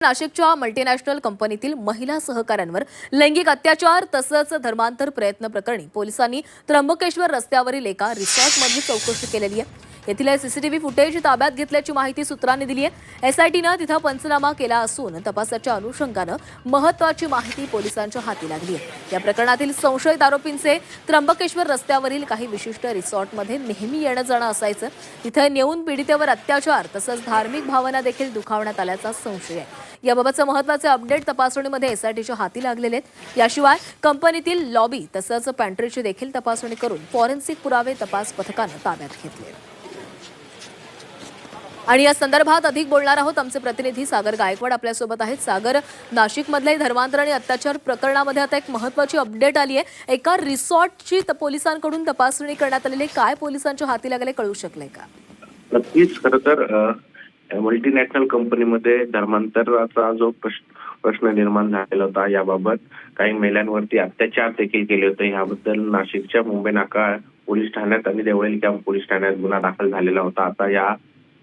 नाशिकच्या मल्टीनॅशनल कंपनीतील महिला सहकाऱ्यांवर लैंगिक अत्याचार तसंच धर्मांतर प्रयत्न प्रकरणी पोलिसांनी त्र्यंबकेश्वर रस्त्यावरील एका रिसॉर्टमध्ये चौकशी केलेली आहे। येथील सीसीटीव्ही फुटेज ताब्यात घेतल्याची माहिती सूत्रांनी दिली आहे। एसआयटीनं तिथं पंचनामा केला असून तपासाच्या अनुषंगानं महत्त्वाची माहिती पोलिसांच्या हाती लागली आहे। या प्रकरणातील संशयित आरोपींचे त्र्यंबकेश्वर रस्त्यावरील काही विशिष्ट रिसॉर्टमध्ये नेहमी येणं जाणं असायचं। तिथे नेऊन पीडितेवर अत्याचार तसंच धार्मिक भावना देखील दुखावण्यात आल्याचा संशय आहे। याबाबतचे महत्त्वाचे अपडेट तपासणीमध्ये एसआयटीच्या हाती लागलेले आहेत। याशिवाय कंपनीतील लॉबी तसंच पॅन्ट्रीची देखील तपासणी करून फॉरेन्सिक पुरावे तपास पथकानं ताब्यात घेतले। आणि या संदर्भात अधिक बोलणार आहोत आमचे प्रतिनिधी सागर गायकवाड आपल्यासोबत आहेत। सागर, नाशिकमधले धर्मांतर आणि अत्याचार प्रकरणामध्ये आता एक महत्त्वाची अपडेट आली आहे। एका रिसॉर्टची पोलिसांकडून तपासणी करण्यात आलेली, काय पोलिसांच्या हाती लागले कळू शकले का? नक्कीच, खरं तर मल्टीनॅशनल कंपनीमध्ये धर्मांतराचा जो प्रश्न निर्माण झालेला होता, याबाबत काही महिलांवरती अत्याचार देखील केले होते। याबद्दल नाशिकच्या मुंबई नाका पोलीस ठाण्यात आणि देवळी कॅम्प पोलीस ठाण्यात गुन्हा दाखल झालेला होता। आता या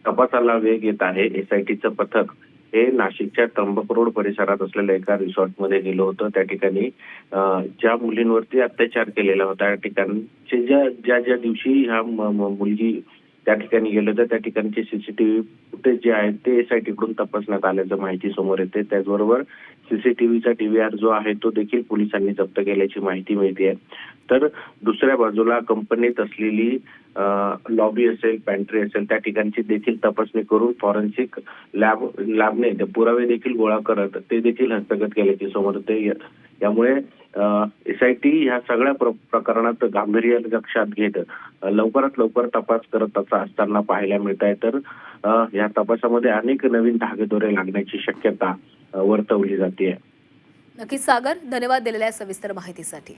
तपासाला वेग येत आहे। एसआयटीचं पथक हे नाशिकच्या त्र्यंबक रोड परिसरात असलेल्या एका रिसॉर्टमध्ये गेलं होतं। त्या ठिकाणी ज्या मुलींवरती अत्याचार केलेला होता, त्या ठिकाणचे ज्या दिवशी ह्या मुलगी त्या ठिकाणी गेलं होतं, त्या ठिकाणचे सीसीटीव्ही फुटेज जे आहेत ते एसआयटीकडून तपासण्यात आल्याचं माहिती समोर येते। त्याचबरोबर सीसीटीव्हीचा DVR जो आहे तो देखील पोलिसांनी जप्त केल्याची माहिती मिळते। तर दुसऱ्या बाजूला कंपनीत असलेली लॉबी असेल, पॅन्ट्री असेल, त्या ठिकाणची देखील तपासणी करून फॉरेन्सिक लॅबने पुरावे देखील गोळा करत ते देखील हस्तगत केल्याची समोर येते। यामुळे एसआयटी ह्या सगळ्या प्रकरणात गांभीर्य लक्षात घेत लवकरात लवकर तपास करत असताना पाहायला मिळत आहे। तर या तपासामध्ये अनेक नवीन धागेदोरे लागण्याची शक्यता वर्तवली जाते। नक्कीच सागर, धन्यवाद दिलेल्या सविस्तर माहितीसाठी।